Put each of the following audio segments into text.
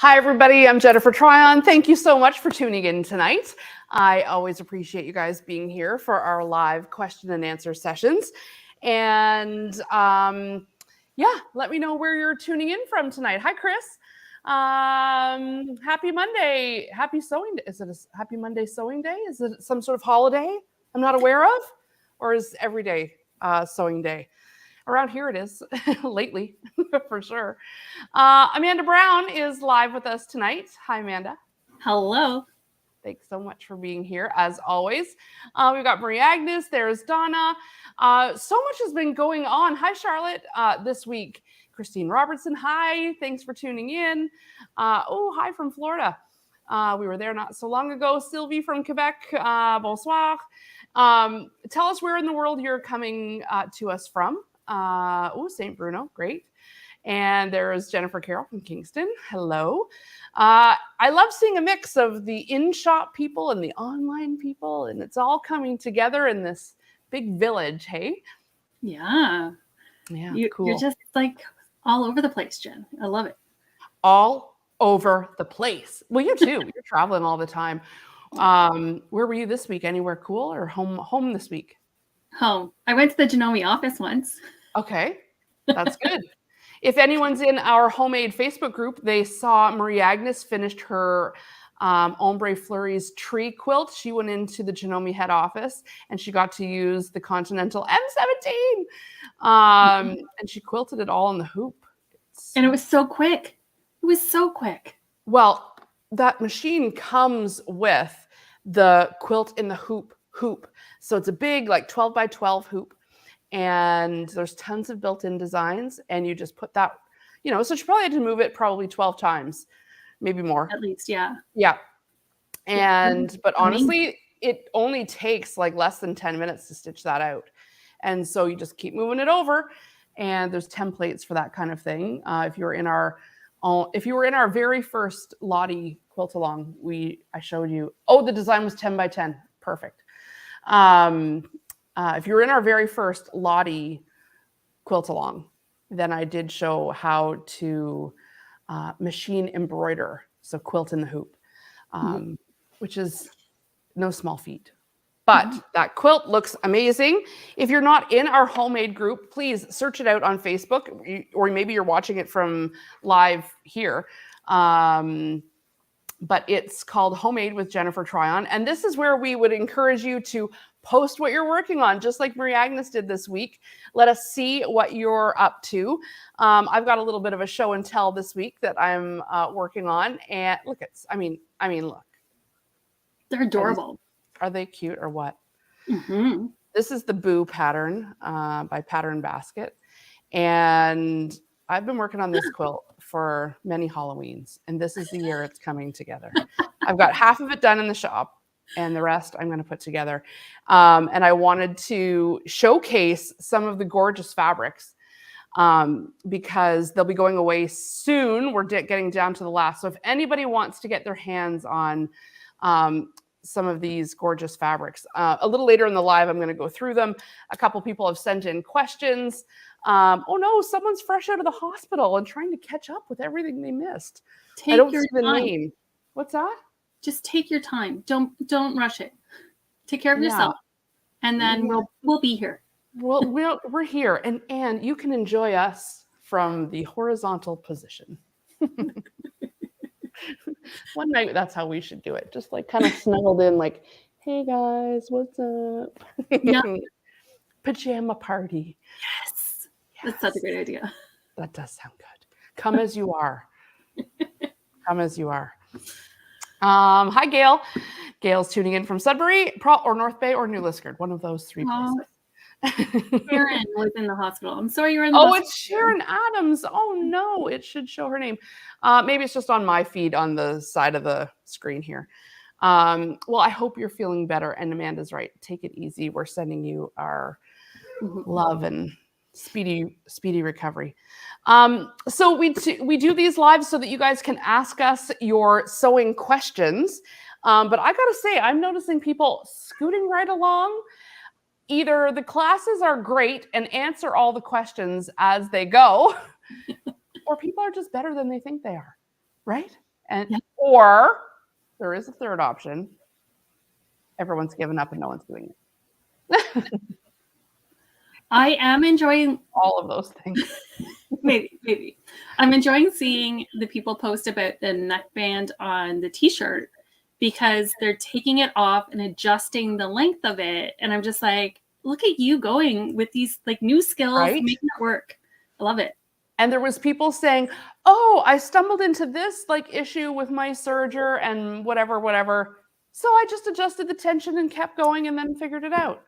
Hi, everybody. I'm Jennifer Tryon. Thank you so much for tuning in tonight. I always appreciate you guys being here for our live question and answer sessions. And let me know where you're tuning in from tonight. Hi, Chris. Happy Monday. Happy sewing day. Is it a happy Monday sewing day? Is it some sort of holiday I'm not aware of? Or is every day sewing day? Around here it is lately, for sure. Amanda Brown is live with us tonight. Hi, Amanda. Hello. Thanks so much for being here, as always. We've got Marie Agnes. There's Donna. So much has been going on. Hi, Charlotte, this week. Christine Robertson, hi. Thanks for tuning in. Hi from Florida. We were there not so long ago. Sylvie from Quebec, bonsoir. Tell us where in the world you're coming to us from. St. Bruno, great. And there's Jennifer Carroll from Kingston. Hello. I love seeing a mix of the in-shop people and the online people, and it's all coming together in this big village, hey? Yeah. Cool. You're just like all over the place, Jen. I love it. All over the place. Well, you too. You're traveling all the time. Where were you this week? Anywhere cool or home this week? Home. I went to the Genome office once. Okay, that's good. If anyone's in our homemade Facebook group, they saw Marie Agnes finished her Ombre Flurries tree quilt. She went into the Genome head office and she got to use the Continental M17. And she quilted it all in the hoop. And it was so quick. It was so quick. Well, that machine comes with the quilt in the hoop. So it's a big, like 12 by 12 hoop. And there's tons of built-in designs. And you just put that, so she probably had to move it probably 12 times, maybe more. At least, yeah. Yeah. But honestly, it only takes like less than 10 minutes to stitch that out. And so you just keep moving it over. And there's templates for that kind of thing. If you were in our very first Lottie quilt along, I showed you. Oh, the design was 10 by 10. Perfect. If you were in our very first Lottie quilt along, then I did show how to machine embroider, so quilt in the hoop, which is no small feat. But that quilt looks amazing. If you're not in our homemade group, please search it out on Facebook, or maybe you're watching it from live here. But it's called Homemade with Jennifer Tryon. And this is where we would encourage you to post what you're working on, just like Marie Agnes did this week. Let us see what you're up to. I've got a little bit of a show and tell this week that I'm working on. And look, look. They're adorable. Are they cute or what? Mm-hmm. This is the Boo pattern by Pattern Basket. And I've been working on this quilt for many Halloweens, and this is the year it's coming together. I've got half of it done in the shop, and the rest I'm going to put together. And I wanted to showcase some of the gorgeous fabrics because they'll be going away soon. We're getting down to the last. So if anybody wants to get their hands on some of these gorgeous fabrics, a little later in the live, I'm going to go through them. A couple people have sent in questions. Oh no, someone's fresh out of the hospital and trying to catch up with everything they missed. I don't see the name. What's that? Just take your time. Don't rush it. Take care of yourself, and then we'll be here. Well, we're here, and you can enjoy us from the horizontal position. One night, that's how we should do it. Just like kind of snuggled in, like, hey guys, what's up? Yeah. Pajama party. Yes. That's such a great idea. That does sound good. Come as you are. Come as you are. Hi, Gail. Gail's tuning in from Sudbury, or North Bay, or New Liskeard. One of those three places. Sharon was in the hospital. I'm sorry you're in the hospital. Oh, it's Sharon Adams. Oh, no. It should show her name. Maybe it's just on my feed on the side of the screen here. Well, I hope you're feeling better. And Amanda's right. Take it easy. We're sending you our love and speedy recovery. So we do these lives so that you guys can ask us your sewing questions. But I got to say, I'm noticing people scooting right along. Either the classes are great and answer all the questions as they go, or people are just better than they think they are, right? And or there is a third option. Everyone's given up and no one's doing it. I am enjoying all of those things. maybe. I'm enjoying seeing the people post about the neckband on the t-shirt because they're taking it off and adjusting the length of it. And I'm just like, look at you going with these like new skills, Right? making it work. I love it. And there was people saying, oh, I stumbled into this like issue with my serger and whatever. So I just adjusted the tension and kept going and then figured it out.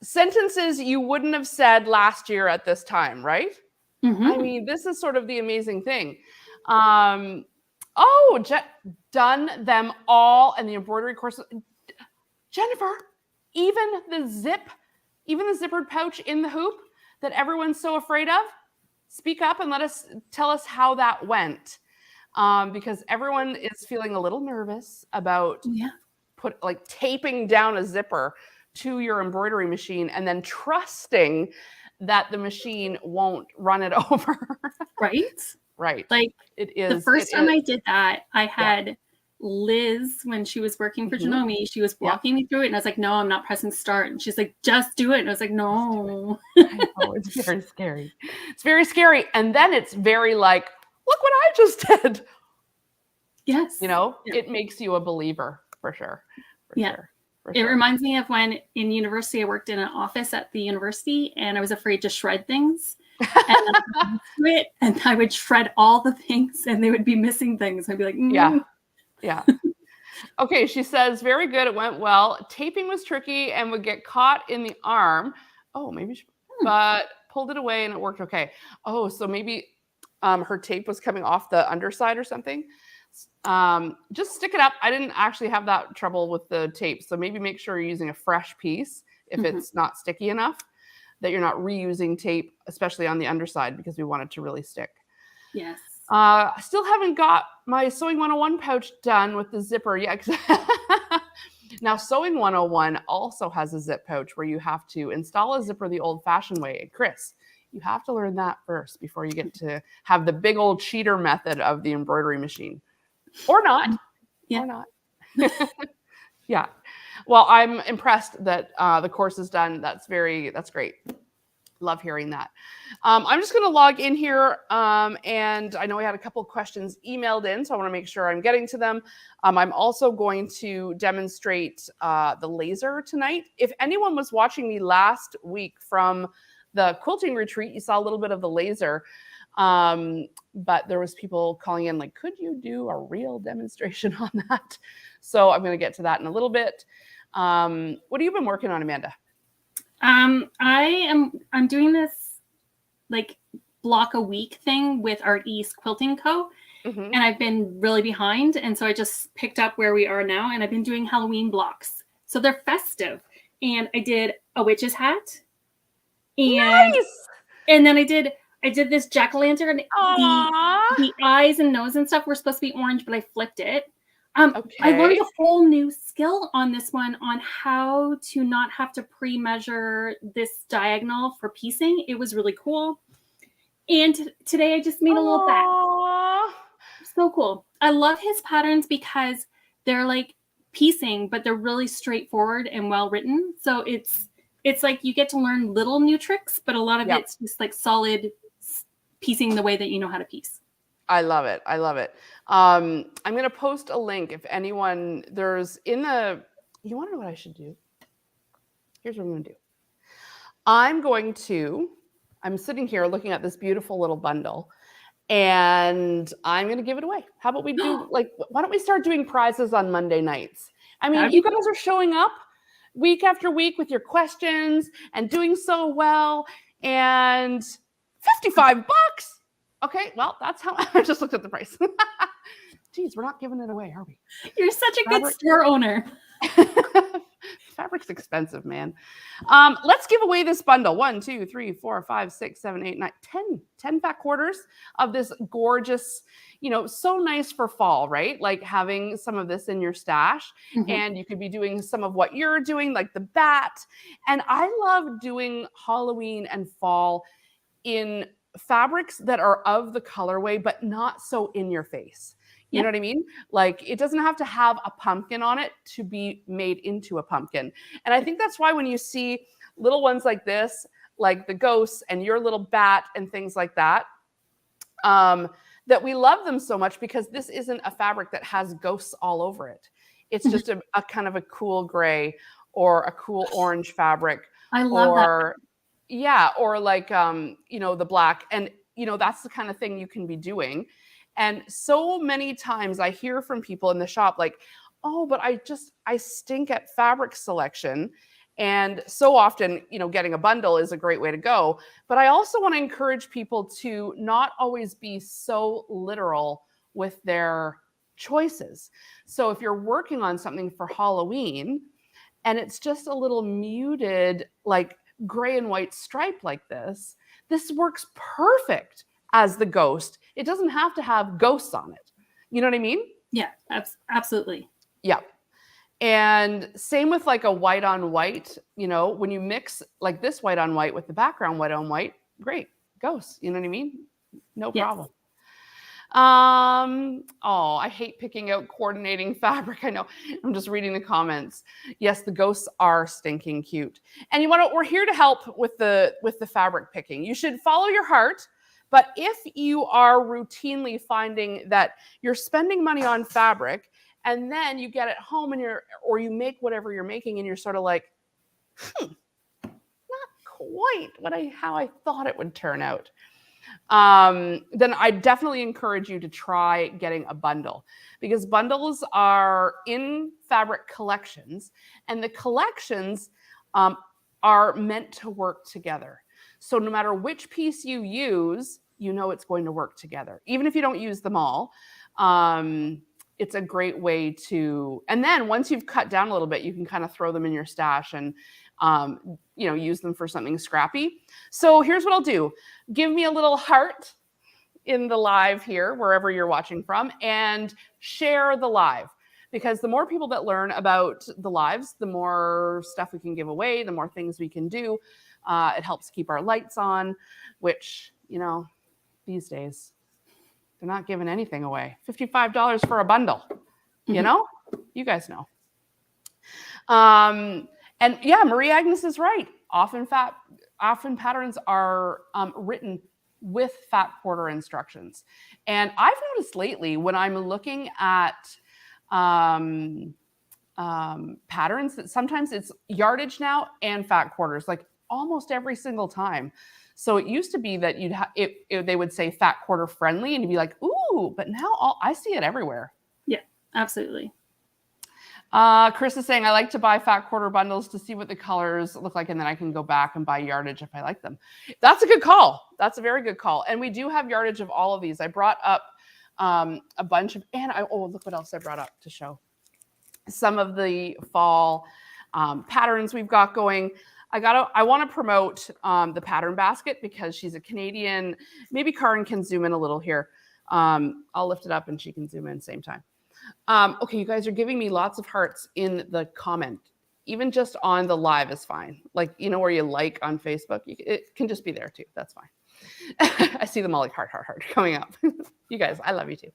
Sentences you wouldn't have said last year at this time, right? Mm-hmm. I mean, this is sort of the amazing thing. Done them all and the embroidery course. Jennifer, even the zippered pouch in the hoop that everyone's so afraid of, speak up and tell us how that went. Because everyone is feeling a little nervous about taping down a zipper to your embroidery machine and then trusting that the machine won't run it over. Right. Like it is. The first time I did that, I had Liz, when she was working for Janome, she was walking me through it and I was like, no, I'm not pressing start. And she's like, just do it. And I was like, no. I know, it's very scary. It's very scary. And then it's very like, look what I just did. Yes. It makes you a believer for sure. It reminds me of when in university, I worked in an office at the university and I was afraid to shred things. And I would shred all the things and they would be missing things. I'd be like, Yeah. Okay, she says, very good. It went well. Taping was tricky and would get caught in the arm. Oh, maybe but pulled it away and it worked okay. Oh, so maybe her tape was coming off the underside or something. Just stick it up. I didn't actually have that trouble with the tape. So maybe make sure you're using a fresh piece if it's not sticky enough, that you're not reusing tape, especially on the underside, because we want it to really stick. Yes. I still haven't got my Sewing 101 pouch done with the zipper yet. Now, Sewing 101 also has a zip pouch where you have to install a zipper the old-fashioned way. And Chris, you have to learn that first before you get to have the big old cheater method of the embroidery machine. Or not. Or not. Yeah. Well, I'm impressed that the course is done. That's great. Love hearing that. I'm just going to log in here. And I know we had a couple of questions emailed in, so I want to make sure I'm getting to them. I'm also going to demonstrate the laser tonight. If anyone was watching me last week from the quilting retreat, you saw a little bit of the laser. But there was people calling in like, could you do a real demonstration on that? So I'm going to get to that in a little bit. What have you been working on, Amanda? I'm doing this like block a week thing with Art East Quilting Co. And I've been really behind. And so I just picked up where we are now and I've been doing Halloween blocks. So they're festive. And I did a witch's hat. And then I did this jack-o'-lantern. The eyes and nose and stuff were supposed to be orange, but I flipped it. I learned a whole new skill on this one on how to not have to pre-measure this diagonal for piecing. It was really cool. And today I just made a little bag. So cool. I love his patterns because they're like piecing, but they're really straightforward and well written. So it's like you get to learn little new tricks, but a lot of it's just like solid piecing the way that you know how to piece. I love it. I'm going to post a link if anyone you want to know what I should do? Here's what I'm going to do. I'm sitting here looking at this beautiful little bundle and I'm going to give it away. How about we do why don't we start doing prizes on Monday nights? I mean, you guys are showing up week after week with your questions and doing so well, and $55. Okay, well, that's how I just looked at the price. Geez, we're not giving it away, are we? You're such a good store owner. Fabric's expensive, man. Let's give away this bundle. 1, 2, 3, 4, 5, 6, 7, 8, 9, 10 fat quarters of this gorgeous, so nice for fall, right? Like having some of this in your stash, and you could be doing some of what you're doing, like the bat. And I love doing Halloween and fall in fabrics that are of the colorway, but not so in your face. You know what I mean? Like it doesn't have to have a pumpkin on it to be made into a pumpkin. And I think that's why when you see little ones like this, like the ghosts and your little bat and things like that, that we love them so much, because this isn't a fabric that has ghosts all over it. It's just a kind of a cool gray or a cool orange fabric. I love that. Yeah, or like the black. And that's the kind of thing you can be doing. And so many times I hear from people in the shop like, oh, but I stink at fabric selection. And so often, getting a bundle is a great way to go. But I also want to encourage people to not always be so literal with their choices. So if you're working on something for Halloween and it's just a little muted, like gray and white stripe like this works perfect as the ghost. It doesn't have to have ghosts on it. You know what I mean? Yeah, absolutely. Yeah. And same with like a white on white, when you mix like this white on white with the background white on white, great, ghosts. You know what I mean? No problem. Oh, I hate picking out coordinating fabric. I know. I'm just reading the comments. Yes, the ghosts are stinking cute. And we're here to help with the fabric picking. You should follow your heart. But if you are routinely finding that you're spending money on fabric and then you get it home and or you make whatever you're making and you're sort of like, not quite how I thought it would turn out, then I definitely encourage you to try getting a bundle, because bundles are in fabric collections, and the collections are meant to work together. So no matter which piece you use, it's going to work together. Even if you don't use them all, it's a great way to, and then once you've cut down a little bit, you can kind of throw them in your stash and, use them for something scrappy. So here's what I'll do. Give me a little heart in the live here, wherever you're watching from, and share the live. Because the more people that learn about the lives, the more stuff we can give away, the more things we can do. It helps keep our lights on, which, these days, they're not giving anything away. $55 for a bundle, you guys know. And yeah, Marie Agnes is right. Often patterns are written with fat quarter instructions. And I've noticed lately when I'm looking at patterns that sometimes it's yardage now and fat quarters, like almost every single time. So it used to be that they would say fat quarter friendly and you'd be like, ooh, but now I see it everywhere. Yeah, absolutely. Chris is saying, I like to buy fat quarter bundles to see what the colors look like, and then I can go back and buy yardage if I like them. That's a good call. That's a very good call. And we do have yardage of all of these. I brought up a bunch of, look what else I brought up to show. Some of the fall patterns we've got going. I want to promote the pattern basket because she's a Canadian. Maybe Karen can zoom in a little here. I'll lift it up and she can zoom in same time. Okay, you guys are giving me lots of hearts in the comment. Even just on the live is fine. Like, where you like on Facebook, it can just be there too. That's fine. I see them all like heart coming up. You guys, I love you too.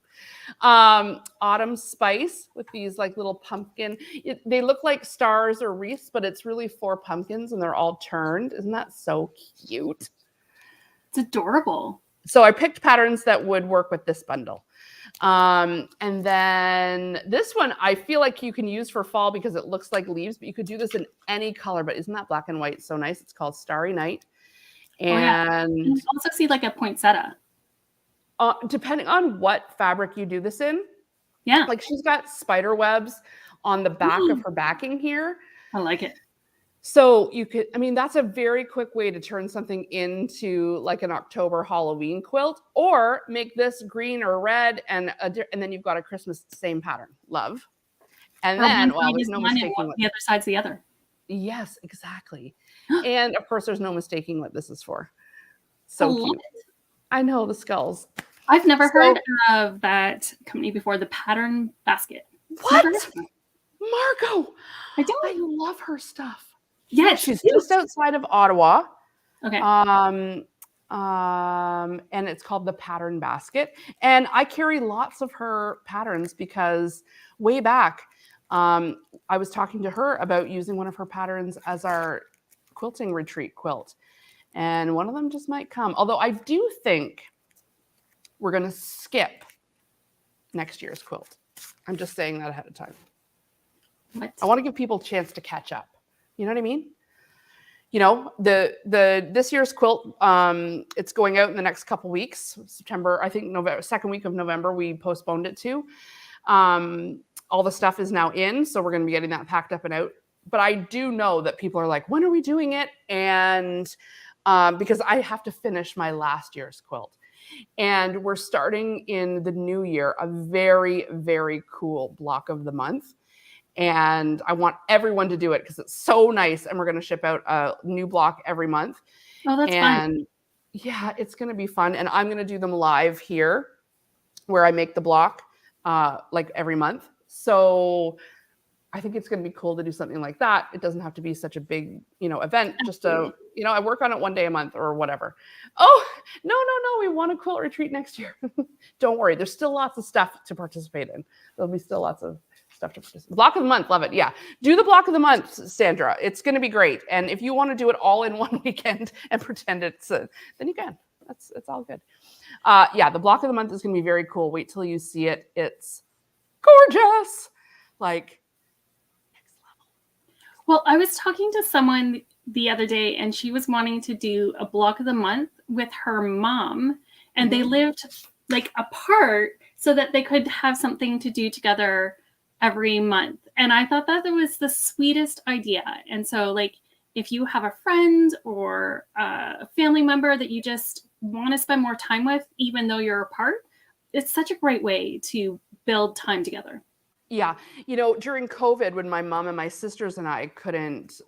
Autumn Spice with these like little pumpkin. They look like stars or wreaths, but it's really 4 pumpkins and they're all turned. Isn't that so cute? It's adorable. So I picked patterns that would work with this bundle. And then this one I feel like you can use for fall because it looks like leaves, but you could do this in any color. But isn't that black and white so nice? It's called Starry Night. And you also see like a poinsettia. Depending on what fabric you do this in. Yeah. Like she's got spider webs on the back of her backing here. I like it. So that's a very quick way to turn something into like an October Halloween quilt, or make this green or red and then you've got a Christmas same pattern. Love. And then, there's no mistaking what the other side's the other. Yes, exactly. And of course, there's no mistaking what this is for. So cute. I know, the skulls. I've never heard of that company before, the Pattern Basket. What? Margot. I love her stuff. Yeah, she's just outside of Ottawa. Okay. and it's called the Pattern Basket. And I carry lots of her patterns because way back, I was talking to her about using one of her patterns as our quilting retreat quilt. And one of them just might come. Although I do think we're going to skip next year's quilt. I'm just saying that ahead of time. What? I want to give people a chance to catch up. You know what I mean? You know, this year's quilt, it's going out in the next couple weeks. September, I think November, second week of November, we postponed it to. All the stuff is now in, so we're going to be getting that packed up and out. But I do know that people are like, when are we doing it? And because I have to finish my last year's quilt. And we're starting in the new year, a very, very cool block of the month. And I want everyone to do it because it's so nice. And we're going to ship out a new block every month. Oh, that's fun. Yeah, it's going to be fun. And I'm going to do them live here where I make the block like every month. So I think it's going to be cool to do something like that. It doesn't have to be such a big, event. Just I work on it one day a month or whatever. Oh, no. We want a quilt retreat next year. Don't worry. There's still lots of stuff to participate in. There'll be still lots of stuff to participate. Block of the month. Love it. Yeah. Do the block of the month, Sandra. It's going to be great. And if you want to do it all in one weekend and pretend it's, then you can. It's all good. Yeah. The block of the month is going to be very cool. Wait till you see it. It's gorgeous. Like, well, I was talking to someone the other day and she was wanting to do a block of the month with her mom, and they lived like apart so that they could have something to do together every month. And I thought that was the sweetest idea. And so like, if you have a friend or a family member that you just want to spend more time with, even though you're apart, it's such a great way to build time together. Yeah. During COVID, when my mom and my sisters and I couldn't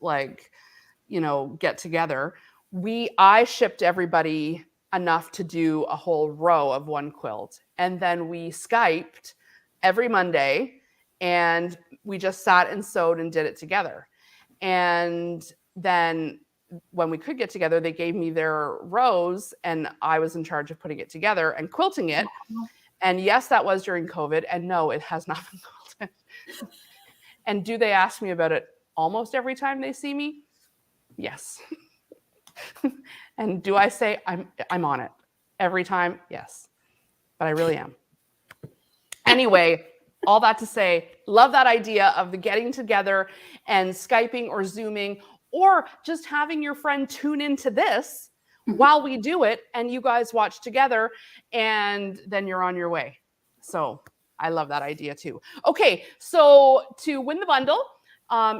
get together, I shipped everybody enough to do a whole row of one quilt. And then we Skyped every Monday and we just sat and sewed and did it together. And then when we could get together, they gave me their rows and I was in charge of putting it together and quilting it. And yes, that was during COVID. And no, it has not been quilted. And do they ask me about it almost every time they see me? Yes. And do I say I'm on it every time? Yes. But I really am. Anyway, all that to say, love that idea of the getting together and Skyping or Zooming or just having your friend tune into this while we do it and you guys watch together and then you're on your way. So I love that idea too. Okay, so to win the bundle,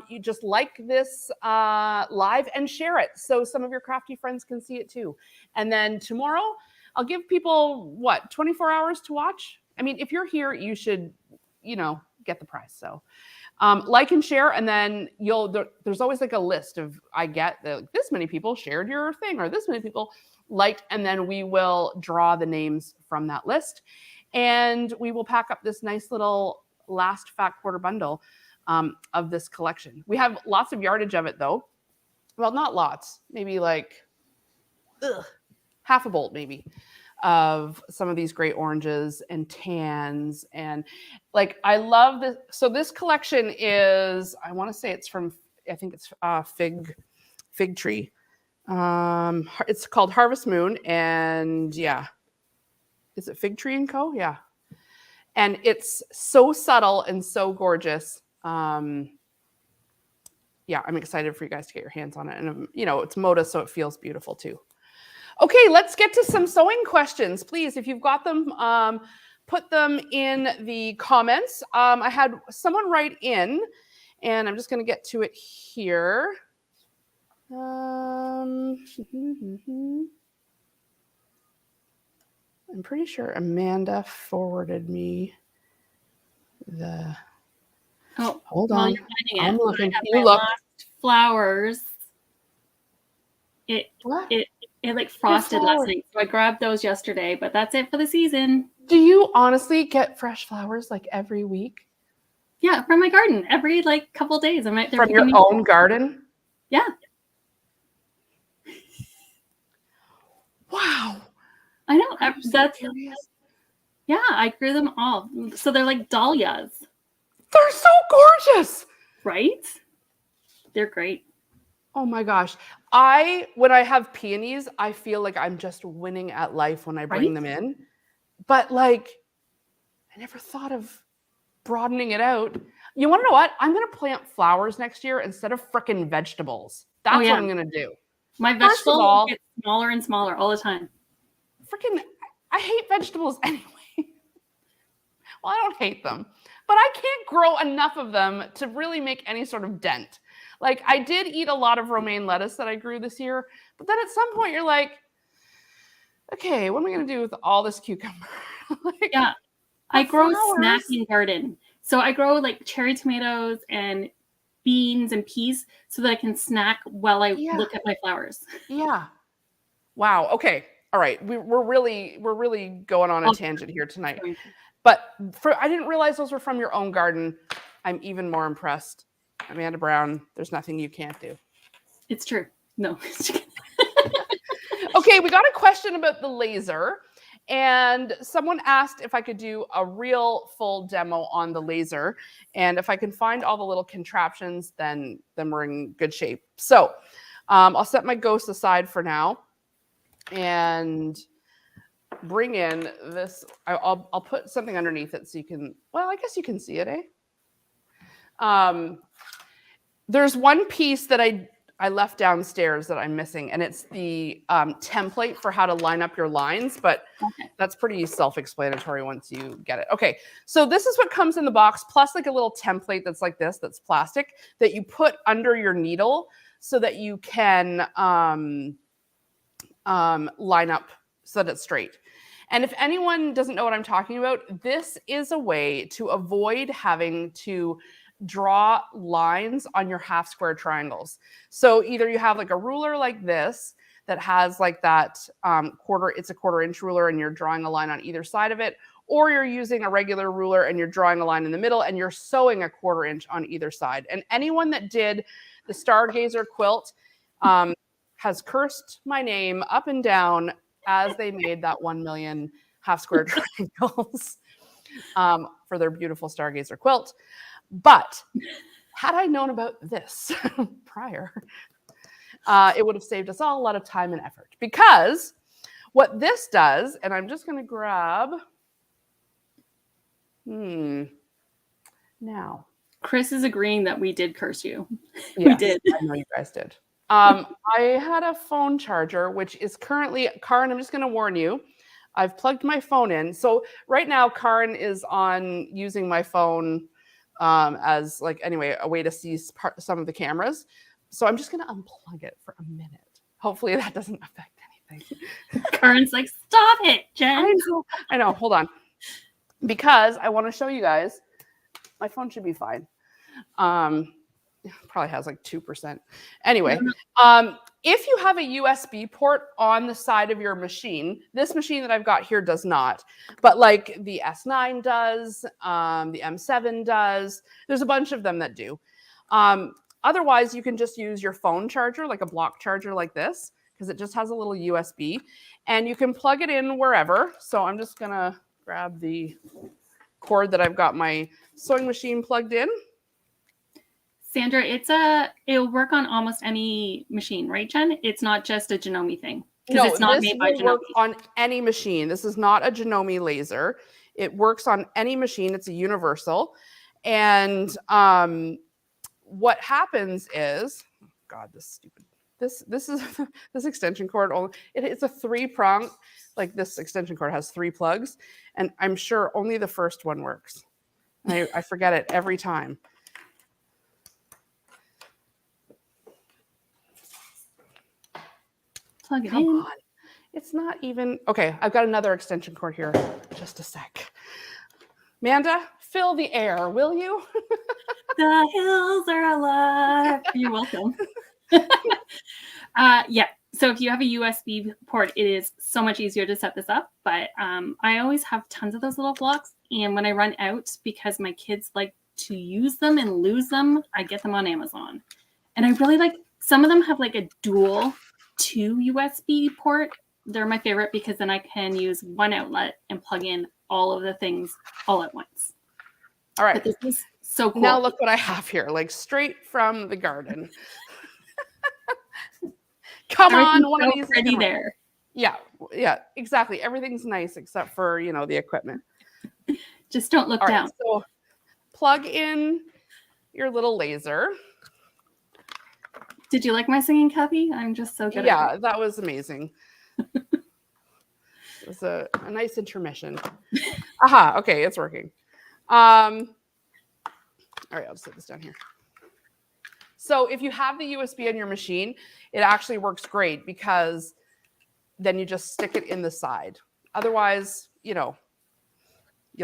you just like this live and share it so some of your crafty friends can see it too. And then tomorrow, I'll give people, 24 hours to watch? I mean, if you're here, you should, get the prize. So like and share, and then there's always like a list of, this many people shared your thing, or this many people liked, and then we will draw the names from that list. And we will pack up this nice little last fat quarter bundle of this collection. We have lots of yardage of it though. Well, not lots, maybe like half a bolt maybe of some of these great oranges and tans. And like, I love this. So this collection is, I want to say it's from, I think it's Fig Tree. It's called Harvest Moon. And yeah, is it Fig Tree & Co? Yeah. And it's so subtle and so gorgeous. Yeah, I'm excited for you guys to get your hands on it. And, it's Moda, so it feels beautiful too. Okay, let's get to some sewing questions. Please, if you've got them, put them in the comments. I had someone write in, and I'm just going to get to it here. I'm pretty sure Amanda forwarded me the... Oh, hold on. I'm looking. You look. Last flowers. It like frosted last night, so I grabbed those yesterday. But that's it for the season. Do you honestly get fresh flowers like every week? Yeah, from my garden. Every like couple days, I'm right there. From your own garden? Yeah. Wow. I know. I'm so That's curious. yeah. I grew them all, so they're like dahlias, They're so gorgeous. right? They're great. Oh my gosh. When I have peonies, I feel like I'm just winning at life when I bring Right? them in. But like, I never thought of broadening it out. You want to know what? I'm going to plant flowers next year instead of frickin' vegetables. Oh That's what yeah. I'm going to do. My First of vegetable all, gets smaller and smaller all the time. frickin', I hate vegetables anyway. Well, I don't hate them, but I can't grow enough of them to really make any sort of dent. Like, I did eat a lot of romaine lettuce that I grew this year, but then at some point you're like, okay, what am I going to do with all this cucumber? Like, Yeah. I the grow a flowers. snacking garden. So I grow like cherry tomatoes and beans and peas so that I can snack while I Yeah. look at my flowers. Yeah. Wow. Okay. All right. We're really going on a tangent here tonight. But I didn't realize those were from your own garden. I'm even more impressed. Amanda Brown, there's nothing you can't do. It's true. No. Okay, we got a question about the laser. And someone asked if I could do a real full demo on the laser. And if I can find all the little contraptions, then we're in good shape. So I'll set my ghost aside for now and bring in this. I'll put something underneath it so you can, well, I guess you can see it, eh? There's one piece that I left downstairs that I'm missing, and it's the template for how to line up your lines, but that's pretty self-explanatory once you get it. Okay, so this is what comes in the box, plus like a little template that's like this, that's plastic, that you put under your needle so that you can line up so that it's straight. And if anyone doesn't know what I'm talking about, this is a way to avoid having to draw lines on your half square triangles. So either you have like a ruler like this that has like that it's a 1/4 inch ruler and you're drawing a line on either side of it, or you're using a regular ruler and you're drawing a line in the middle and you're sewing a 1/4 inch on either side. And anyone that did the Stargazer quilt has cursed my name up and down as they made that 1 million half square triangles for their beautiful Stargazer quilt. But had I known about this prior, it would have saved us all a lot of time and effort. Because what this does, and I'm just going to grab, now. Chris is agreeing that we did curse you. Yes, we did. I know you guys did. I had a phone charger, which is currently, Karin, I'm just going to warn you, I've plugged my phone in. So right now, Karin is on using my phone as like, anyway, a way to see some of the cameras. So I'm just going to unplug it for a minute. Hopefully that doesn't affect anything. Karin's like, stop it, Jen. I know. Hold on. Because I want to show you guys, my phone should be fine. Probably has like 2%. Anyway, if you have a USB port on the side of your machine, this machine that I've got here does not, but like the S9 does, the M7 does, there's a bunch of them that do. Otherwise, you can just use your phone charger, like a block charger like this, because it just has a little USB, and you can plug it in wherever. So I'm just gonna grab the cord that I've got my sewing machine plugged in. Sandra, it'll work on almost any machine, right, Jen? It's not just a Janome thing. No, it's not this made by will work on any machine. This is not a Janome laser. It works on any machine. It's a universal. And what happens is, God, this is this extension cord. It's a 3-prong. Like this extension cord has 3 plugs, and I'm sure only the first one works. I forget it every time. Plug it Come in. on. It's not even, okay, I've got another extension cord here. Just a sec. Amanda, fill the air, will you? The hills are alive. You're welcome. Yeah. So if you have a USB port, it is so much easier to set this up. But I always have tons of those little blocks. And when I run out, because my kids like to use them and lose them, I get them on Amazon. And I really like, some of them have like a dual 2 USB port They're my favorite because then I can use one outlet and plug in all of the things all at once. All right. But this is so cool. Now look what I have here, like straight from the garden. Come on, one of these is pretty there. Yeah, exactly. Everything's nice except for, the equipment. Just don't look down. Right, so plug in your little laser. Did you like my singing, Kathy? I'm just so good at it. That was amazing. It was a nice intermission. Aha, okay, it's working. All right, I'll just put this down here. So if you have the USB on your machine, it actually works great because then you just stick it in the side. Otherwise, you'll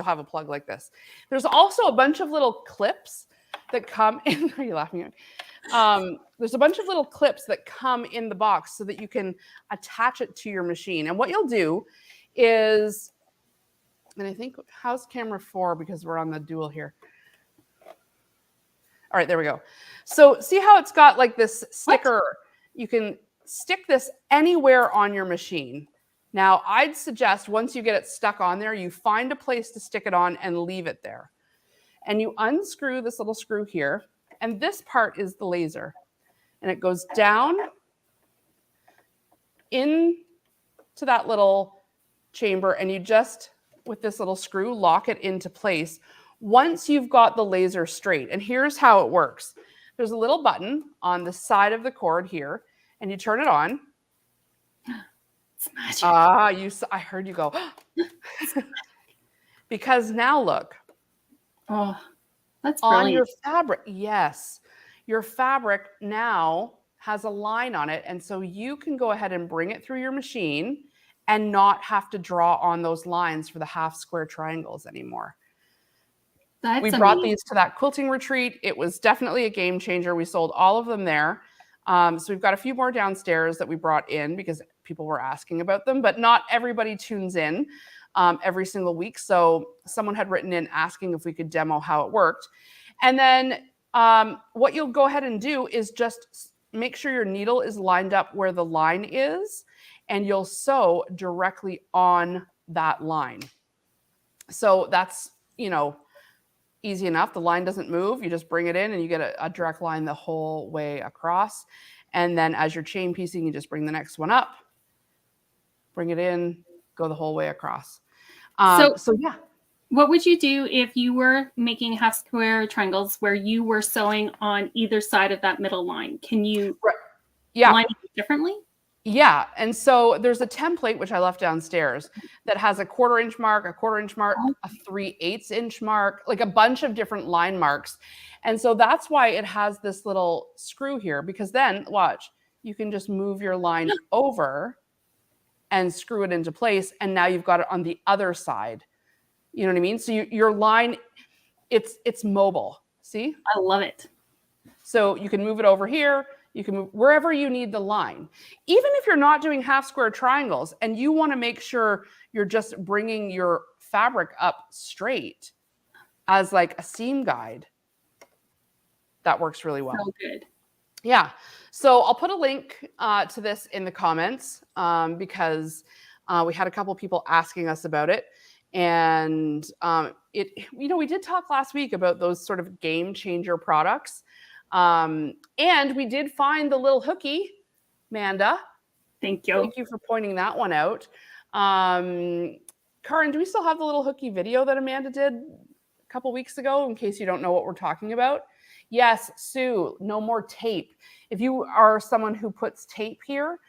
have a plug like this. There's also a bunch of little clips that come in. Are you laughing at me? There's a bunch of little clips that come in the box so that you can attach it to your machine. And what you'll do is, and I think, how's camera 4? Because we're on the dual here. All right, there we go. So see how it's got like this sticker? What? You can stick this anywhere on your machine. Now, I'd suggest once you get it stuck on there, you find a place to stick it on and leave it there. And you unscrew this little screw here, and this part is the laser. And it goes down into that little chamber, and you just, with this little screw, lock it into place once you've got the laser straight. And here's how it works. There's a little button on the side of the cord here, and you turn it on. It's magic. I heard you go. Because now look. Oh, that's brilliant. On your fabric. Yes. Your fabric now has a line on it. And so you can go ahead and bring it through your machine and not have to draw on those lines for the half square triangles anymore. We brought these to that quilting retreat. It was definitely a game changer. We sold all of them there. So we've got a few more downstairs that we brought in because people were asking about them, but not everybody tunes in every single week. So someone had written in asking if we could demo how it worked. And then what you'll go ahead and do is just make sure your needle is lined up where the line is, and you'll sew directly on that line. So that's, easy enough. The line doesn't move. You just bring it in and you get a direct line the whole way across. And then as you're chain piecing, you just bring the next one up, bring it in, go the whole way across. So yeah. What would you do if you were making half square triangles where you were sewing on either side of that middle line? Can you line it differently? Yeah. And so there's a template, which I left downstairs, that has a 1/4 inch mark, a 1/4 inch mark, a 3/8 inch mark, like a bunch of different line marks. And so that's why it has this little screw here, because then watch, you can just move your line over and screw it into place. And now you've got it on the other side. You know what I mean? So your line, it's mobile. See? I love it. So you can move it over here. You can move wherever you need the line. Even if you're not doing half square triangles and you want to make sure you're just bringing your fabric up straight as like a seam guide, that works really well. So good. Yeah. So I'll put a link to this in the comments because we had a couple of people asking us about it. And we did talk last week about those sort of game changer products. And we did find the little hooky, Amanda. Thank you. Thank you for pointing that one out. Karin, do we still have the little hooky video that Amanda did a couple weeks ago, in case you don't know what we're talking about? Yes, Sue, no more tape. If you are someone who puts tape here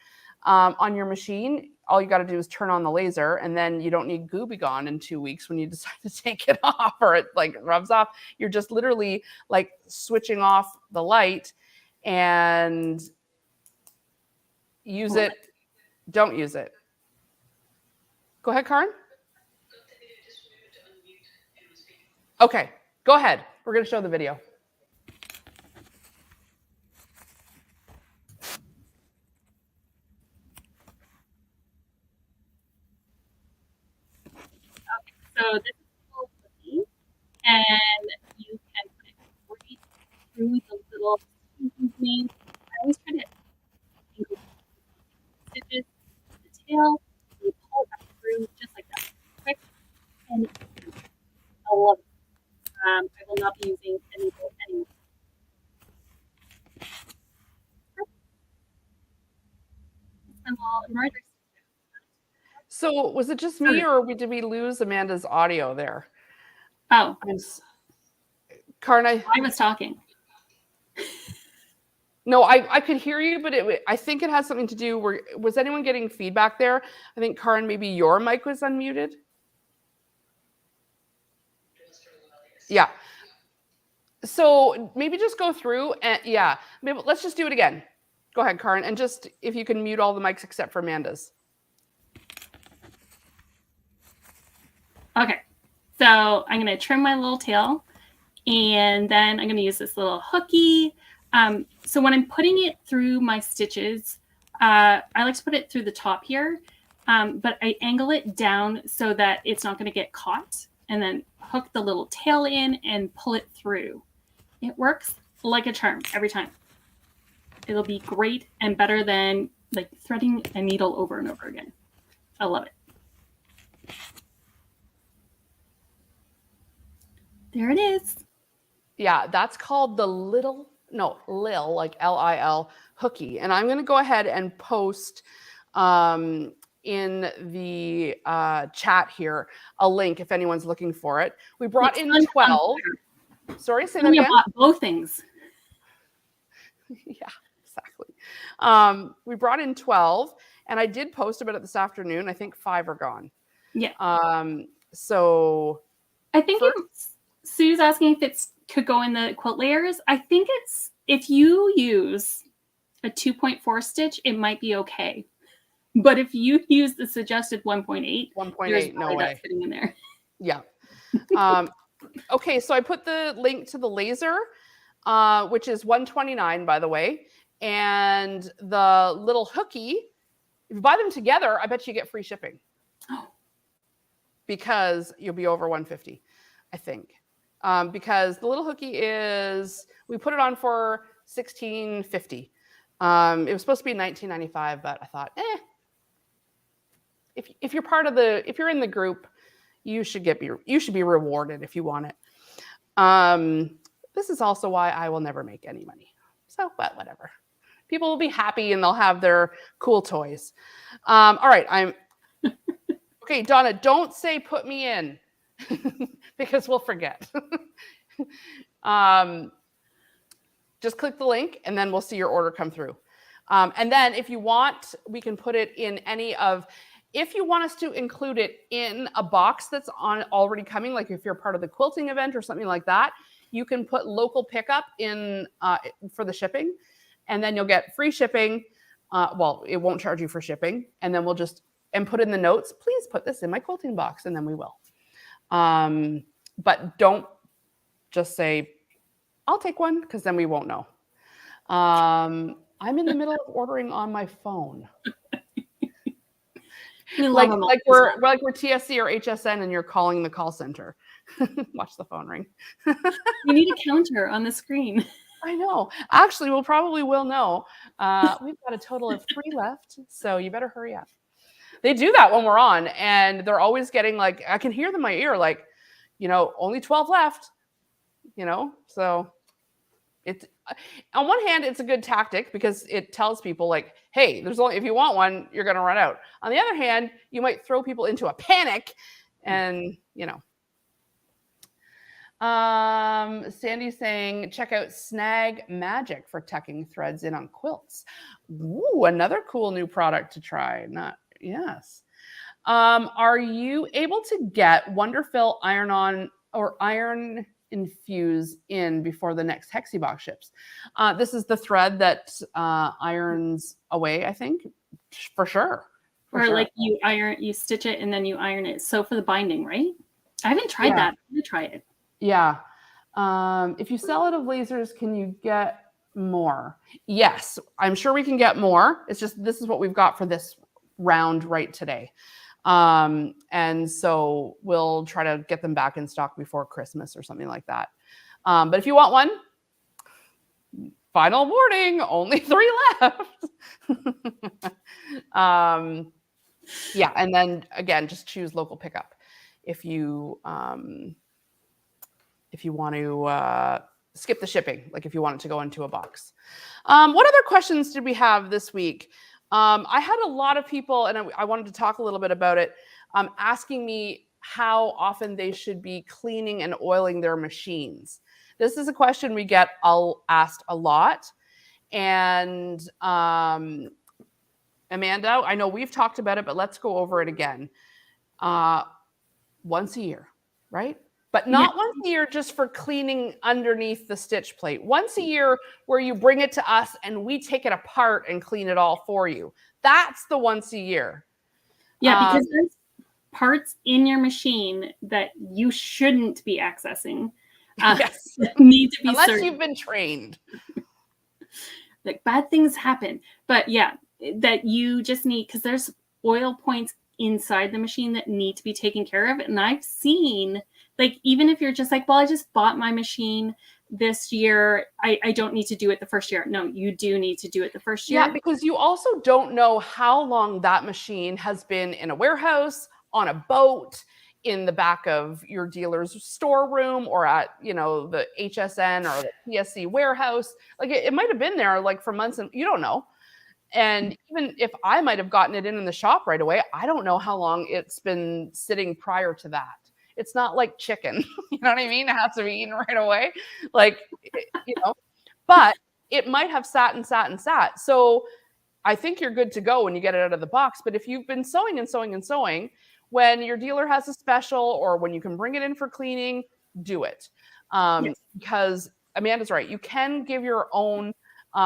on your machine, all you got to do is turn on the laser, and then you don't need Goo Be Gone in 2 weeks when you decide to take it off or it like rubs off. You're just literally like switching off the light and use it. Don't use it. Go ahead, Karin. Okay, go ahead. We're going to show the video. So this is a little cookie, and you can put it right through the little things. I always try to stitches the tail, you pull it back through just like that, quick and easy. I love it. I will not be using any bolt anymore. And I'll embroidery. So was it just me, or did we lose Amanda's audio there? Oh, Karin, I was talking. No, I could hear you, but I think it has something to do. Was anyone getting feedback there? I think Karin, maybe your mic was unmuted. Yeah. So maybe just go through and maybe let's just do it again. Go ahead, Karin, and just if you can mute all the mics except for Amanda's. Okay, so I'm gonna trim my little tail, and then I'm gonna use this little hooky. So when I'm putting it through my stitches, I like to put it through the top here, but I angle it down so that it's not gonna get caught, and then hook the little tail in and pull it through. It works like a charm every time. It'll be great and better than like threading a needle over and over again. I love it. There it is. Yeah, that's called the Lil, like Lil hooky. And I'm going to go ahead and post in the chat here a link if anyone's looking for it. We brought in 12. Sorry, say that again. Bought both things. Yeah, exactly. We brought in 12, and I did post about it this afternoon. I think 5 are gone. Yeah. So I think Sue's asking if it could go in the quilt layers. I think it's if you use a 2.4 stitch, it might be okay. But if you use the suggested 1.8, no way. Fitting in there. Yeah. Okay, so I put the link to the laser, which is $129, by the way, and the little hooky. If you buy them together, I bet you get free shipping. Because you'll be over $150, I think. Because the little hooky we put it on for $16.50. It was supposed to be $19.95, but I thought, if you're if you're in the group, you should be rewarded if you want it. This is also why I will never make any money. So, but whatever. People will be happy and they'll have their cool toys. All right, okay, Donna, don't say put me in because we'll forget. Just click the link and then we'll see your order come through. And then if you want, we can put it in if you want us to include it in a box that's already coming, like if you're part of the quilting event or something like that, you can put local pickup in for the shipping, and then you'll get free shipping. Well, it won't charge you for shipping, and then we'll just put in the notes, please put this in my quilting box, and then we will. But don't just say, I'll take one, because then we won't know. I'm in the middle of ordering on my phone. like we're TSC or HSN and you're calling the call center. Watch the phone ring. You need a counter on the screen. I know. Actually, we'll probably know. We've got a total of 3 left, so you better hurry up. They do that when we're on, and they're always getting I can hear them in my ear, only 12 left, so it's on one hand, it's a good tactic because it tells people hey, if you want one, you're going to run out. On the other hand, you might throw people into a panic and, Sandy's saying, check out Snag Magic for tucking threads in on quilts. Ooh, another cool new product to try. Yes. Are you able to get Wonderfill iron-on or iron infuse in before the next Hexibox ships? This is the thread that irons away, I think, for sure. You stitch it and then you iron it. So for the binding, right? I haven't tried that. I'm gonna try it. Yeah. If you sell it of lasers, can you get more? Yes, I'm sure we can get more. It's just this is what we've got for this round right today. And so we'll try to get them back in stock before Christmas or something like that. But if you want one, final warning, only 3 left. Yeah, and then again, just choose local pickup if you want to skip the shipping, like if you want it to go into a box. What other questions did we have this week? I had a lot of people, and I wanted to talk a little bit about it, asking me how often they should be cleaning and oiling their machines. This is a question we get asked a lot. And Amanda, I know we've talked about it, but let's go over it again. Once a year, right? But not once a year just for cleaning underneath the stitch plate. Once a year where you bring it to us and we take it apart and clean it all for you. That's the once a year. Yeah, because there's parts in your machine that you shouldn't be accessing. Yes. Need to be unless certain. You've been trained. Like bad things happen. But yeah, that you just need, because there's oil points inside the machine that need to be taken care of. And I've seen, like, even if you're just like, well, I just bought my machine this year, I don't need to do it the first year. No, you do need to do it the first year. Yeah, because you also don't know how long that machine has been in a warehouse, on a boat, in the back of your dealer's storeroom, or at, the HSN or the PSC warehouse. Like it might have been there like for months, and you don't know. And even if I might have gotten it in the shop right away, I don't know how long it's been sitting prior to that. It's not like chicken, you know what I mean? It has to be eaten right away. Like, but it might have sat and sat and sat. So I think you're good to go when you get it out of the box. But if you've been sewing and sewing and sewing, when your dealer has a special or when you can bring it in for cleaning, do it. Because Amanda's right. You can give your own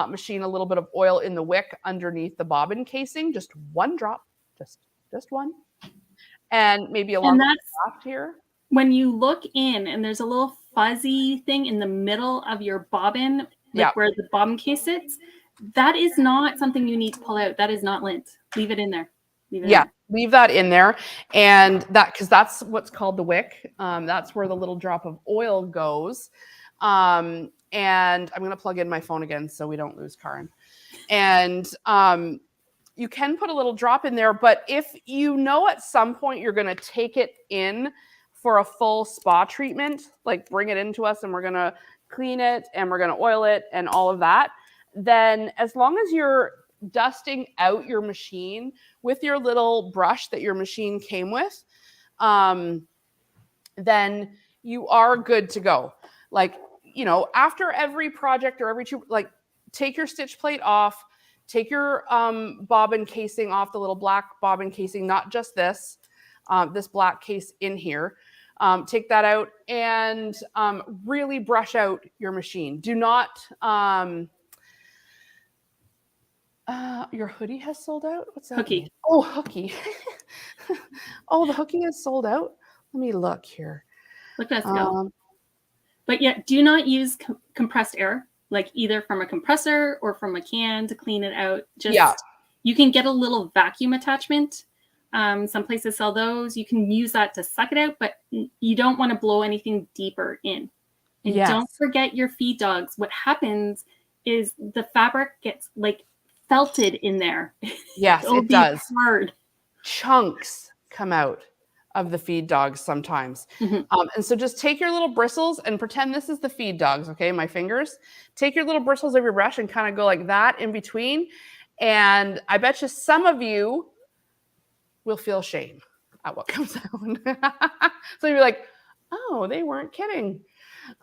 machine a little bit of oil in the wick underneath the bobbin casing, just one drop, just one, and maybe along the shaft here. When you look in and there's a little fuzzy thing in the middle of your bobbin, like where the bobbin case sits, that is not something you need to pull out. That is not lint. Leave it in there. Leave that in there, and because that's what's called the wick. That's where the little drop of oil goes. And I'm going to plug in my phone again so we don't lose Karen. And you can put a little drop in there, but if at some point you're going to take it in for a full spa treatment, like bring it into us and we're going to clean it and we're going to oil it and all of that, then as long as you're dusting out your machine with your little brush that your machine came with, then you are good to go. Like, after every project or every two, like take your stitch plate off, take your bobbin casing off, the little black bobbin casing, not just this black case in here. Take that out and really brush out your machine. Do not, your hoodie has sold out? What's that? Hookie. Oh, hookie. Oh, the hookie is sold out? Let me look here. Look at us go. But yeah, do not use compressed air, like either from a compressor or from a can to clean it out. You can get a little vacuum attachment. Some places sell those. You can use that to suck it out, but you don't want to blow anything deeper in. And don't forget your feed dogs. What happens is the fabric gets like felted in there. Yes, it does. Hard. Chunks come out of the feed dogs sometimes. And so just take your little bristles and pretend this is the feed dogs, okay? My fingers. Take your little bristles of your brush and kind of go like that in between. And I bet you some of you will feel shame at what comes out. So you're like, oh, they weren't kidding.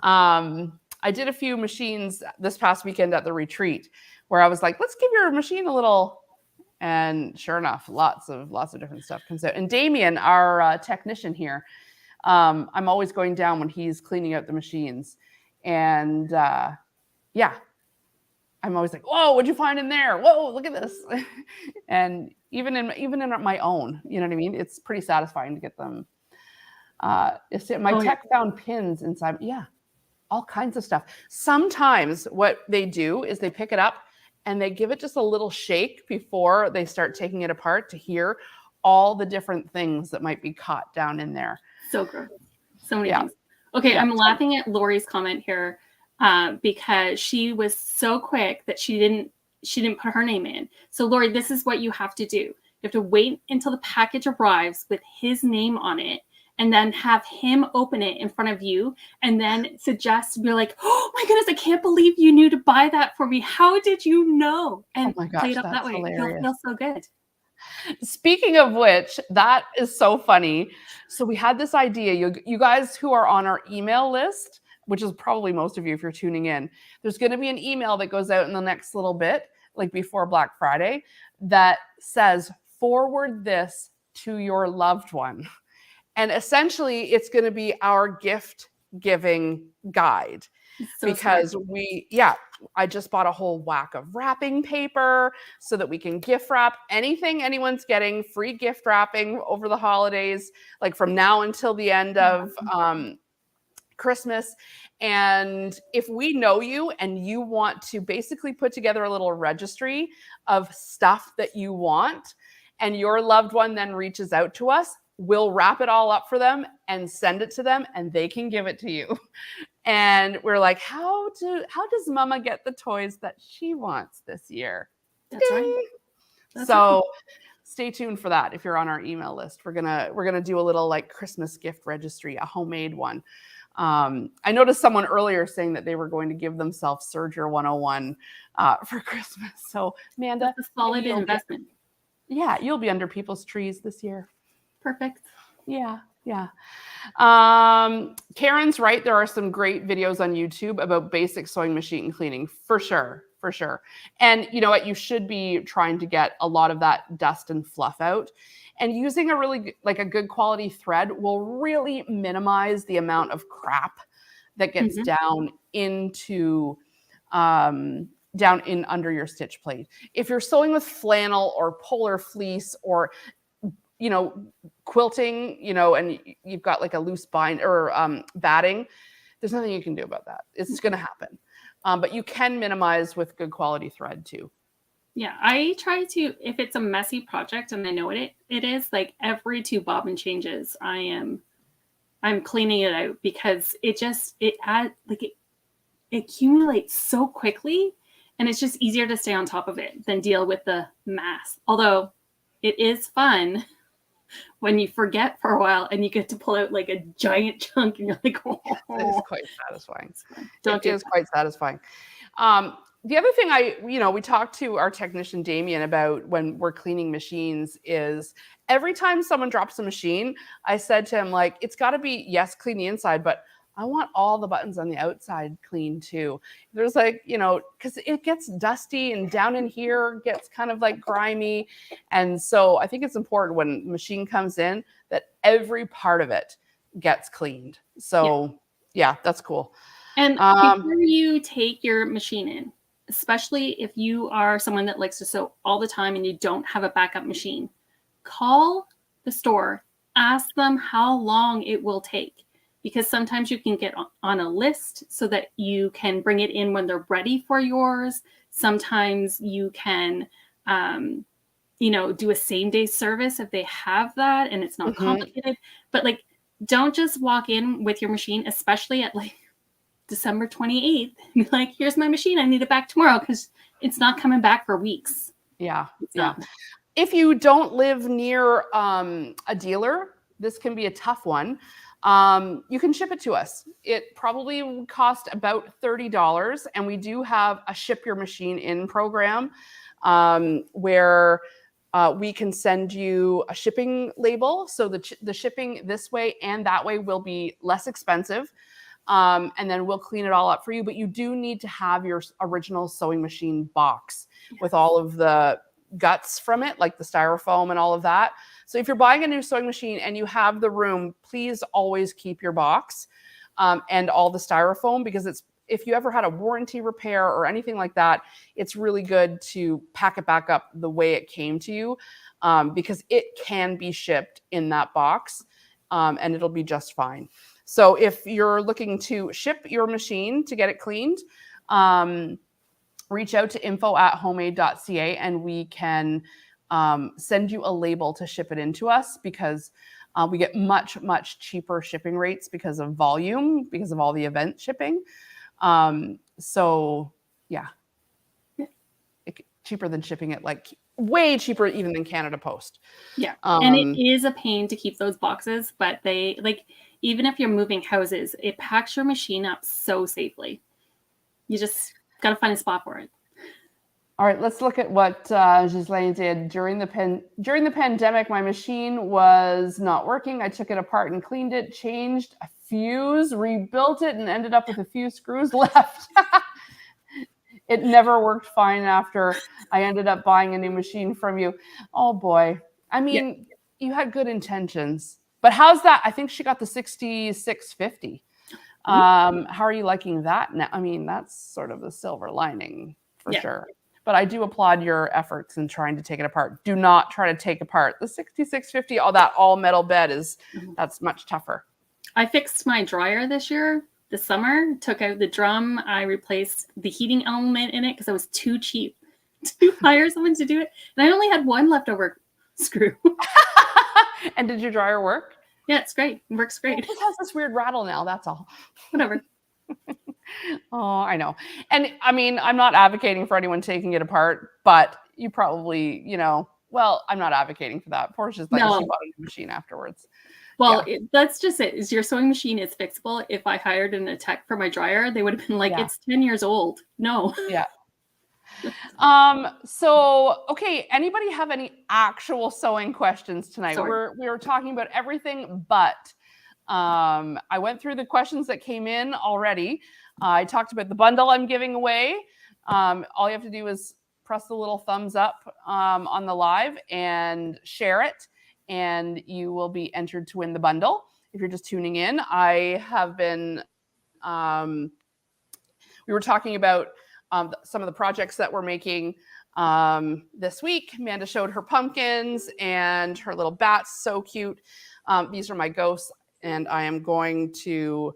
I did a few machines this past weekend at the retreat where I was like, let's give your machine a little. And sure enough, lots of different stuff comes out. And Damien, our technician here, I'm always going down when he's cleaning out the machines. And I'm always like, whoa, what'd you find in there? Whoa, look at this. And even in my own, you know what I mean? It's pretty satisfying to get them. Tech found pins inside. Yeah, all kinds of stuff. Sometimes what they do is they pick it up and they give it just a little shake before they start taking it apart to hear all the different things that might be caught down in there. So gross. So many things. Okay, I'm laughing at Lori's comment here because she was so quick that she didn't put her name in. So Lori, this is what you have to do. You have to wait until the package arrives with his name on it, and then have him open it in front of you, and then suggest, you're like, oh my goodness, I can't believe you knew to buy that for me. How did you know? And Oh my play gosh, it up that that's way. You'll hilarious. feel so good. Speaking of which, that is so funny. So we had this idea. You guys who are on our email list, which is probably most of you if you're tuning in, there's going to be an email that goes out in the next little bit, like before Black Friday, that says, forward this to your loved one. And essentially, it's going to be our gift giving guide. So Because smart. I just bought a whole whack of wrapping paper so that we can gift wrap anything anyone's getting, free gift wrapping over the holidays, like from now until the end of Christmas. And if we know you and you want to basically put together a little registry of stuff that you want, and your loved one then reaches out to us, we'll wrap it all up for them and send it to them, and they can give it to you. And we're like, how does mama get the toys that she wants this year? That's Ding. right. That's so right. Stay tuned for that. If you're on our email list, we're gonna do a little like Christmas gift registry, a homemade one. I noticed someone earlier saying that they were going to give themselves Serger 101 for Christmas. So Amanda, That's a solid investment. You'll be under people's trees this year. Perfect. Yeah. Karen's right. There are some great videos on YouTube about basic sewing machine cleaning, for sure. And you know what? You should be trying to get a lot of that dust and fluff out. And using a good quality thread will really minimize the amount of crap that gets down into down in under your stitch plate. If you're sewing with flannel or polar fleece or quilting, and you've got like a loose bind or batting, there's nothing you can do about that. It's going to happen. But you can minimize with good quality thread too. Yeah, I try to, if it's a messy project and I know it is, like every 2 bobbin changes, I'm cleaning it out, because it accumulates so quickly, and it's just easier to stay on top of it than deal with the mass. Although it is fun when you forget for a while and you get to pull out like a giant chunk and you're like, oh. It's quite satisfying. It is quite satisfying. The other thing we talked to our technician Damien about when we're cleaning machines is every time someone drops a machine, I said to him, like, it's got to be, yes, clean the inside, but I want all the buttons on the outside clean too. There's because it gets dusty and down in here gets kind of like grimy. And so I think it's important when the machine comes in that every part of it gets cleaned. So yeah that's cool. And before you take your machine in, especially if you are someone that likes to sew all the time and you don't have a backup machine, call the store, ask them how long it will take. Because sometimes you can get on a list so that you can bring it in when they're ready for yours. Sometimes you can, do a same day service if they have that and it's not complicated. But don't just walk in with your machine, especially at December 28th, and be like, here's my machine. I need it back tomorrow, because it's not coming back for weeks. Yeah. If you don't live near a dealer, this can be a tough one. You can ship it to us. It probably would cost about $30, and we do have a ship your machine in program where we can send you a shipping label. So the shipping this way and that way will be less expensive, and then we'll clean it all up for you. But you do need to have your original sewing machine box with all of the guts from it, like the styrofoam and all of that. So if you're buying a new sewing machine and you have the room, please always keep your box and all the styrofoam, because if you ever had a warranty repair or anything like that, it's really good to pack it back up the way it came to you, because it can be shipped in that box and it'll be just fine. So if you're looking to ship your machine to get it cleaned, reach out to info@homemade.ca and we can send you a label to ship it into us, because we get much, much cheaper shipping rates because of volume, because of all the event shipping. So yeah, cheaper than shipping it, like way cheaper even than Canada Post. Yeah. And it is a pain to keep those boxes, but they like, even if you're moving houses, it packs your machine up so safely. You just got to find a spot for it. All right, let's look at what Ghislaine did. During the pandemic, my machine was not working. I took it apart and cleaned it, changed a fuse, rebuilt it, and ended up with a few screws left. It never worked fine after I ended up buying a new machine from you. Oh boy. I mean, you had good intentions. But how's that? I think she got the 6650. How are you liking that now? I mean, that's sort of the silver lining for sure. But I do applaud your efforts in trying to take it apart. Do not try to take apart the 6650. All metal bed that's much tougher. I fixed my dryer this summer, took out the drum. I replaced the heating element in it because it was too cheap to hire someone to do it. And I only had one leftover screw. And did your dryer work? Yeah, it's great. It works great. It just has this weird rattle now, that's all. Whatever. Oh, I know. And I mean, I'm not advocating for anyone taking it apart, but you probably, well, I'm not advocating for that. Portia's like, she bought a new machine afterwards. Well, that's just it. Is your sewing machine is fixable. If I hired a tech for my dryer, they would have been like, it's 10 years old. No. Yeah. So, okay. Anybody have any actual sewing questions tonight? We were talking about everything, but I went through the questions that came in already. I talked about the bundle I'm giving away. All you have to do is press the little thumbs up on the live and share it, and you will be entered to win the bundle. If you're just tuning in, I have been, we were talking about some of the projects that we're making this week. Amanda showed her pumpkins and her little bats, so cute. These are my ghosts, and I am going to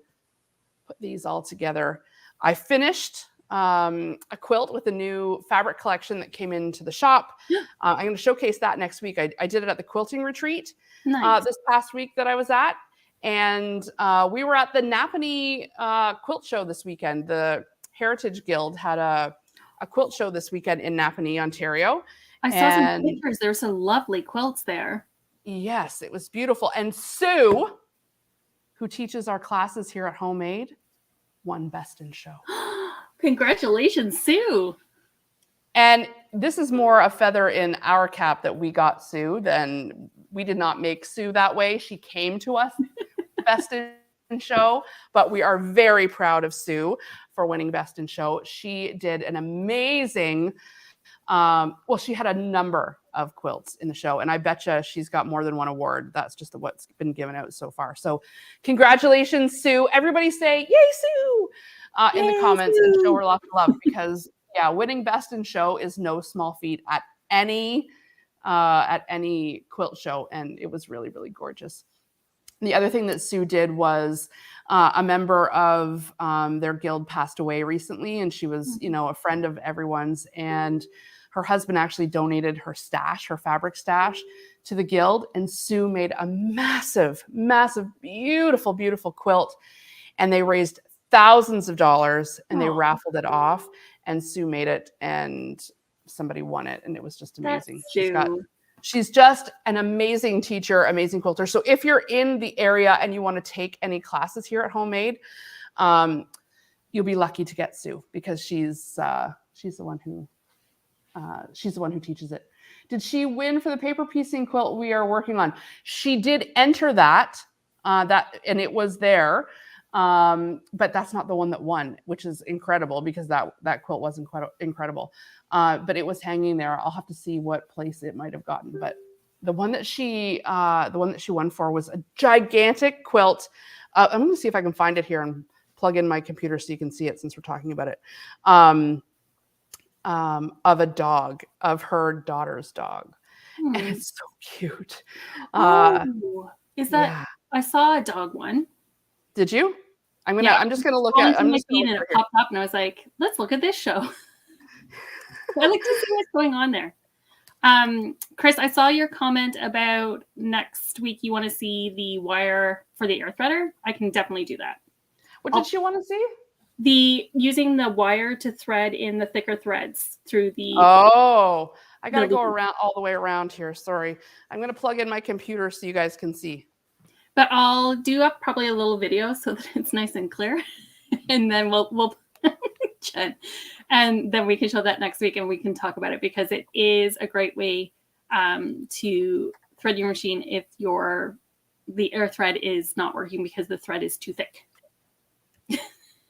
put these all together. I finished a quilt with a new fabric collection that came into the shop. I'm going to showcase that next week. I did it at the quilting retreat this past week that I was at. And we were at the Napanee quilt show this weekend. The Heritage Guild had a quilt show this weekend in Napanee, Ontario. I saw some pictures. There's some lovely quilts there. Yes, it was beautiful. And Sue, who teaches our classes here at Homemade, won Best in Show. Congratulations, Sue. And this is more a feather in our cap that we got Sue than we did not make Sue that way. She came to us Best in Show, but we are very proud of Sue for winning Best in Show. She did an amazing, she had a number of quilts in the show, and I betcha she's got more than one award. That's just what's been given out so far. So congratulations, Sue. Everybody say, yay, Sue, in the comments, and show her lots of love, because winning Best in Show is no small feat at any quilt show, and it was really, really gorgeous. The other thing that Sue did was a member of their guild passed away recently, and she was, a friend of everyone's, and her husband actually donated her stash, her fabric stash, to the guild, and Sue made a massive, massive, beautiful, beautiful quilt, and they raised thousands of dollars, and they raffled it off, and Sue made it, and somebody won it, and it was just amazing. She's just an amazing teacher, amazing quilter. So if you're in the area and you want to take any classes here at Homemade, you'll be lucky to get Sue, because she's the one who teaches it. Did she win for the paper piecing quilt we are working on? She did enter that, and it was there. But that's not the one that won, which is incredible, because that quilt was incredible. But it was hanging there. I'll have to see what place it might have gotten. But the one that she won for was a gigantic quilt. I'm going to see if I can find it here and plug in my computer so you can see it, since we're talking about it. Of a dog, of her daughter's dog, and it's so cute. Is that? I saw a dog one. Did you? I'm just gonna look at. I'm just and it popped up, and I was like, "Let's look at this show." I like to see what's going on there. Chris, I saw your comment about next week. You want to see the wire for the air threader? I can definitely do that. What did she want to see? Using the wire to thread in the thicker threads through the Oh, I got to the go loop. around all the way around here. Sorry. I'm going to plug in my computer so you guys can see. But I'll do up probably a little video so that it's nice and clear. And then we'll and then we can show that next week and we can talk about it, because it is a great way to thread your machine if the air thread is not working because the thread is too thick.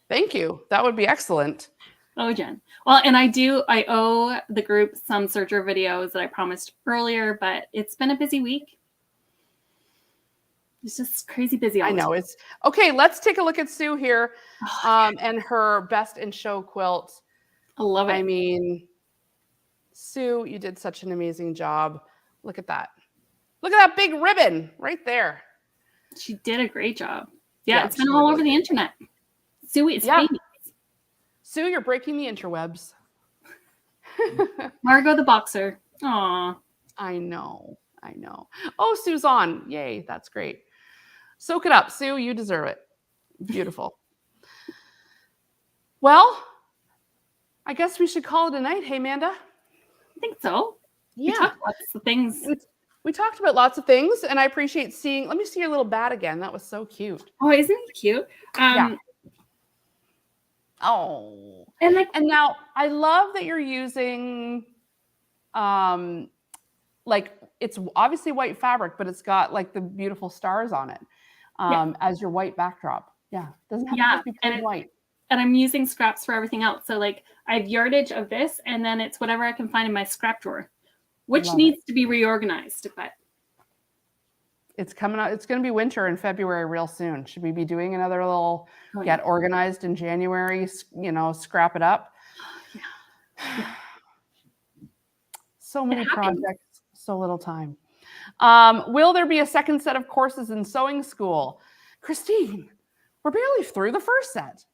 Thank you. That would be excellent. Oh, Jen. Well, and I owe the group some serger videos that I promised earlier, but it's been a busy week. It's just crazy busy. I know it's okay. Let's take a look at Sue here, and her best in show quilt. I love it. I mean, Sue, you did such an amazing job. Look at that. Look at that big ribbon right there. She did a great job. Yeah, it's been all over the internet. Sue is famous. Sue, you're breaking the interwebs. Margot the boxer. Aw. I know. Oh, Sue's on. Yay, that's great. Soak it up, Sue. You deserve it. Beautiful. Well, I guess we should call it a night. Hey, Amanda? I think so. Yeah. We talked lots of things. We talked about lots of things, and I appreciate seeing. Let me see your little bat again. That was so cute. Oh, isn't he cute? Yeah. Oh. And now I love that you're using like, it's obviously white fabric, but it's got like the beautiful stars on it as your white backdrop. Yeah. Doesn't have to just be plain white. And I'm using scraps for everything else. So like I have yardage of this, and then it's whatever I can find in my scrap drawer, which needs to be reorganized, but it's coming out. It's going to be winter in February real soon. Should we be doing another little get organized in January, scrap it up? Yeah. So many projects, so little time. Will there be a second set of courses in sewing school? Christine, we're barely through the first set.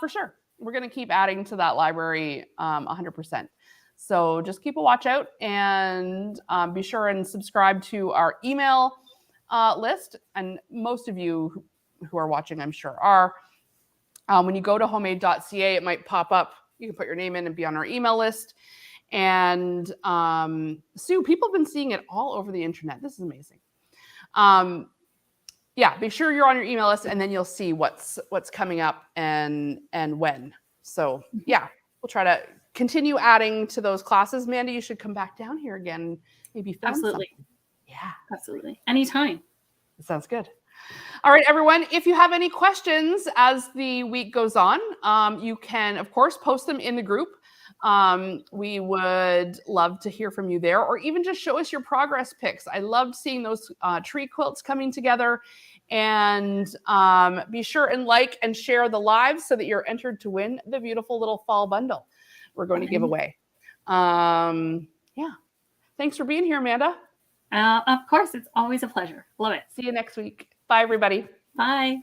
For sure. We're going to keep adding to that library 100%. So just keep a watch out, and be sure and subscribe to our email list. And most of you who are watching, I'm sure, are. When you go to homemade.ca, it might pop up. You can put your name in and be on our email list. And Sue, people have been seeing it all over the internet. This is amazing. Yeah, be sure you're on your email list, and then you'll see what's coming up and when. So yeah, we'll try to continue adding to those classes. Amanda, you should come back down here again. Maybe film absolutely. Something. Yeah, absolutely. Anytime. That sounds good. All right, everyone. If you have any questions as the week goes on, you can, of course, post them in the group. We would love to hear from you there, or even just show us your progress pics. I loved seeing those tree quilts coming together. And be sure and like and share the live so that you're entered to win the beautiful little fall bundle we're going to give away. Yeah. Thanks for being here, Amanda. Of course. It's always a pleasure. Love it. See you next week. Bye, everybody. Bye.